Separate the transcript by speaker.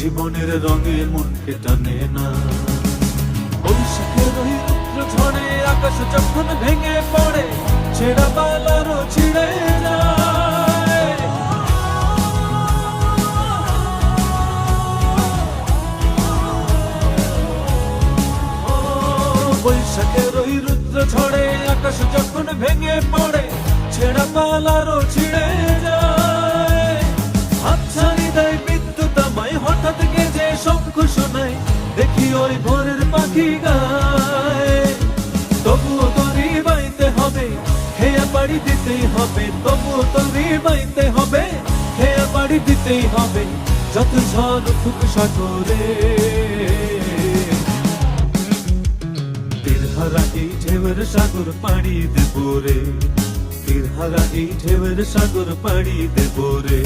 Speaker 1: জীবনের রঙে মনকে টানে না। বৈশাখের ওই রুদ্র ঝড়ে আকাশ যখন ভেঙে পড়ে, ছেঁড়া পালারও ছিঁড়ে যায়। বৈশাখের ওই রুদ্র ঝড়ে আকাশ যখন ভেঙে পড়ে, ছেঁড়া পালারও ছিঁড়ে যায়। হাতছানি দেয় বিদ্যুৎ আমায়, হঠাৎ গেজে শঙ্খ শোনায়, দেখি ওই ভোরের পাখি গায়। তবুও তরি বাইতে হবে, হেয়া পাড়ি দিতেই হবে। তবুও তরি বাইতে হবে, হেয়া পাড়ি দিতেই হবে। যত ঝড় উঠুক সাগরে, তীরহারা এই ঢেউয়ের সাগর পাড়ি দেব রে। তীরহারা এই ঢেউয়ের সাগর পাড়ি দেব রে।